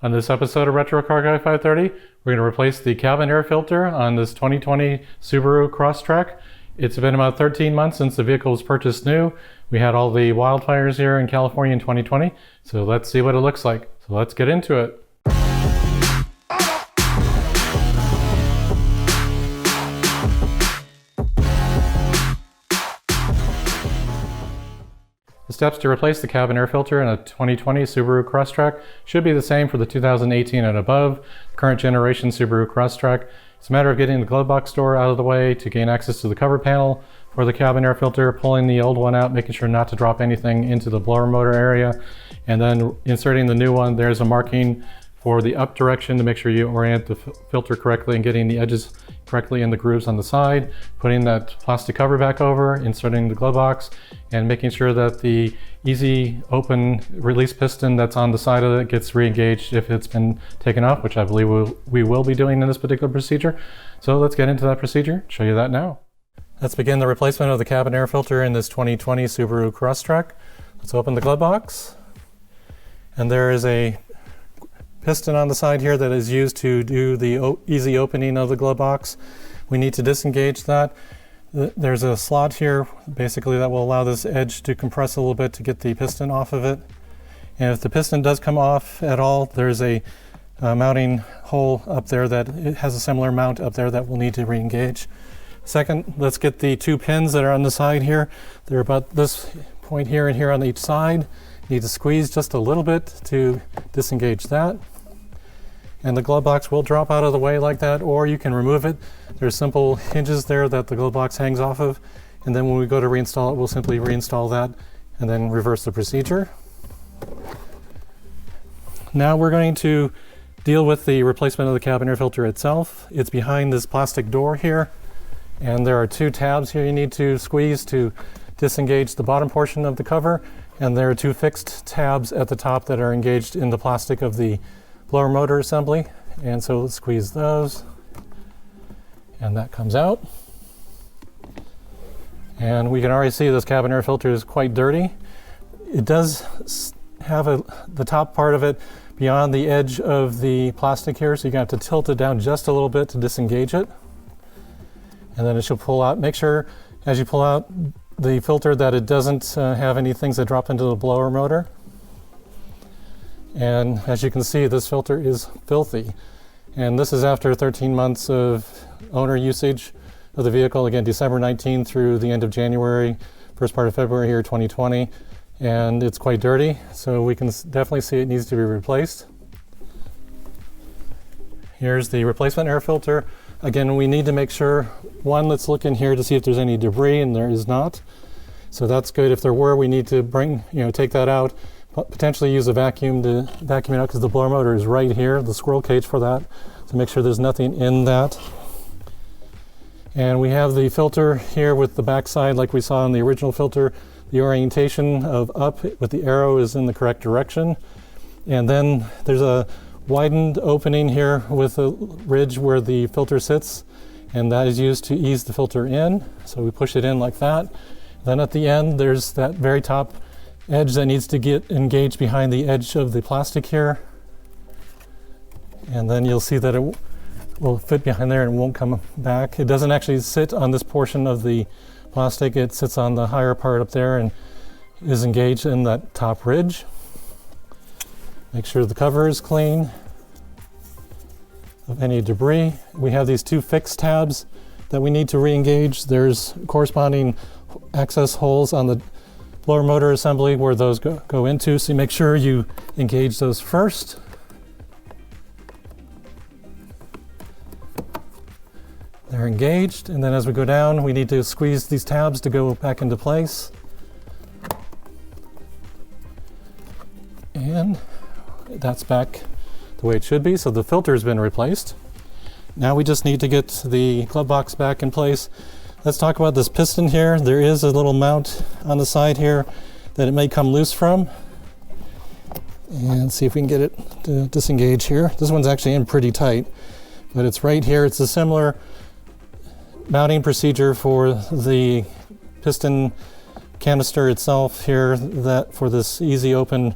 On this episode of Retro Car Guy 530, we're going to replace the cabin air filter on this 2020 Subaru Crosstrek. It's been about 13 months since the vehicle was purchased new. We had all the wildfires here in California in 2020, so let's see what it looks like. So let's get into it. The steps to replace the cabin air filter in a 2020 Subaru Crosstrek should be the same for the 2018 and above current generation Subaru Crosstrek. It's a matter of getting the glove box door out of the way to gain access to the cover panel for the cabin air filter, pulling the old one out, making sure not to drop anything into the blower motor area, and then inserting the new one. There's a marking for the up direction to make sure you orient the filter correctly and getting the edges correctly in the grooves on the side, putting that plastic cover back over, inserting the glove box, and making sure that the easy open release piston that's on the side of it gets re-engaged if it's been taken off, which I believe we will be doing in this particular procedure. So let's get into that procedure, show you that now. Let's begin the replacement of the cabin air filter in this 2020 Subaru Crosstrek. Let's open the glove box, and there is a piston on the side here that is used to do the easy opening of the glove box. We need to disengage that. There's a slot here basically that will allow this edge to compress a little bit to get the piston off of it. And if the piston does come off at all, there's a mounting hole up there that it has a similar mount up there that we'll need to re-engage. Second, let's get the two pins that are on the side here. They're about this point here and here on each side. You need to squeeze just a little bit to disengage that. And the glove box will drop out of the way like that, or you can remove it. There's simple hinges there that the glove box hangs off of, and then when we go to reinstall it, we'll simply reinstall that and then reverse the procedure. Now we're going to deal with the replacement of the cabin air filter itself. It's behind this plastic door here, and there are two tabs here you need to squeeze to disengage the bottom portion of the cover, and there are two fixed tabs at the top that are engaged in the plastic of the blower motor assembly, and so let's squeeze those, and that comes out. And we can already see this cabin air filter is quite dirty. It does have the top part of it beyond the edge of the plastic here, so you're going to have to tilt it down just a little bit to disengage it, and then it should pull out. Make sure as you pull out the filter that it doesn't have any things that drop into the blower motor. And as you can see, this filter is filthy. And this is after 13 months of owner usage of the vehicle, again, December 19 through the end of January, first part of February here, 2020. And it's quite dirty, so we can definitely see it needs to be replaced. Here's the replacement air filter. Again, we need to make sure, one, let's look in here to see if there's any debris, and there is not. So that's good. If there were, we need to take that out. Potentially use a vacuum to vacuum it out, because the blower motor is right here, the squirrel cage for that. So make sure there's nothing in that. And we have the filter here with the backside like we saw in the original filter. The orientation of up with the arrow is in the correct direction. And then there's a widened opening here with a ridge where the filter sits, and that is used to ease the filter in. So we push it in like that. Then at the end, there's that very top edge that needs to get engaged behind the edge of the plastic here, and then you'll see that it will fit behind there and won't come back. It doesn't actually sit on this portion of the plastic, it sits on the higher part up there and is engaged in that top ridge. Make sure the cover is clean of any debris. We have these two fixed tabs that we need to re-engage. There's corresponding access holes on the blower motor assembly where those go into, so make sure you engage those first. They're engaged, and then as we go down, we need to squeeze these tabs to go back into place. And that's back the way it should be, so the filter has been replaced. Now we just need to get the glove box back in place. Let's talk about this piston here. There is a little mount on the side here that it may come loose from. And see if we can get it to disengage here. This one's actually in pretty tight, but it's right here. It's a similar mounting procedure for the piston canister itself here, that for this easy open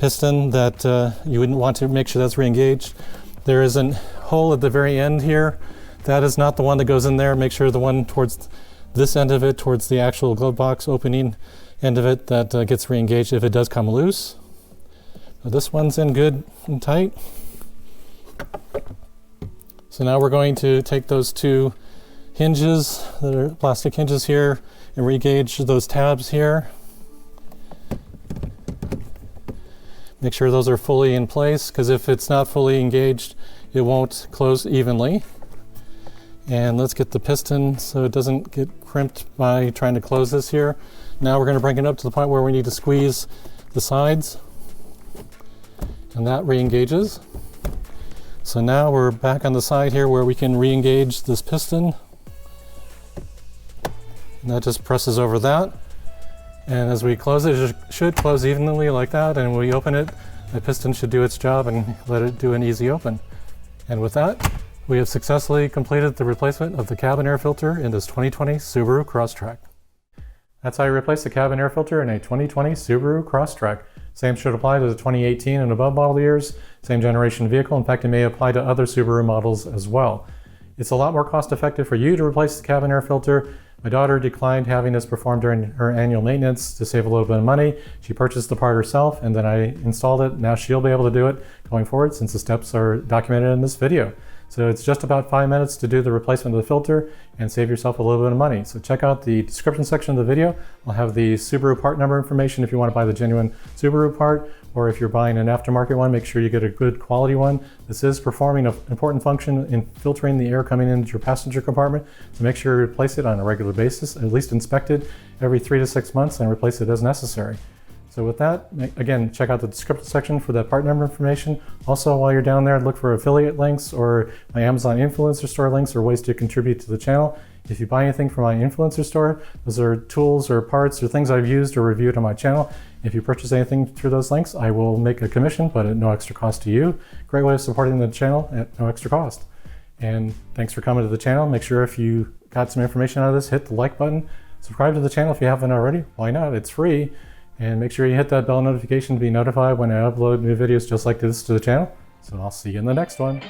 piston that you wouldn't want to make sure that's re-engaged. There is a hole at the very end here. That is not the one that goes in there. Make sure the one towards this end of it, towards the actual glove box opening end of it, that gets re-engaged if it does come loose. But this one's in good and tight. So now we're going to take those two hinges, that are plastic hinges here, and re-gauge those tabs here. Make sure those are fully in place, because if it's not fully engaged, it won't close evenly. And let's get the piston so it doesn't get crimped by trying to close this here. Now we're going to bring it up to the point where we need to squeeze the sides, and that re-engages. So now we're back on the side here where we can re-engage this piston. And that just presses over that. And as we close it, it should close evenly like that. And when we open it, the piston should do its job and let it do an easy open. And with that, we have successfully completed the replacement of the cabin air filter in this 2020 Subaru Crosstrek. That's how you replace the cabin air filter in a 2020 Subaru Crosstrek. Same should apply to the 2018 and above model years, same generation vehicle. In fact, it may apply to other Subaru models as well. It's a lot more cost effective for you to replace the cabin air filter. My daughter declined having this performed during her annual maintenance to save a little bit of money. She purchased the part herself and then I installed it. Now she'll be able to do it going forward since the steps are documented in this video. So it's just about 5 minutes to do the replacement of the filter and save yourself a little bit of money. So check out the description section of the video. I'll have the Subaru part number information if you want to buy the genuine Subaru part, or if you're buying an aftermarket one, make sure you get a good quality one. This is performing an important function in filtering the air coming into your passenger compartment. So make sure you replace it on a regular basis, at least inspect it every 3 to 6 months and replace it as necessary. So with that, again, check out the description section for that part number information. Also, while you're down there, look for affiliate links or my Amazon influencer store links or ways to contribute to the channel. If you buy anything from my influencer store, those are tools or parts or things I've used or reviewed on my channel. If you purchase anything through those links, I will make a commission, but at no extra cost to you. Great way of supporting the channel at no extra cost. And thanks for coming to the channel. Make sure if you got some information out of this, hit the like button. Subscribe to the channel if you haven't already. Why not? It's free. And make sure you hit that bell notification to be notified when I upload new videos just like this to the channel. So I'll see you in the next one.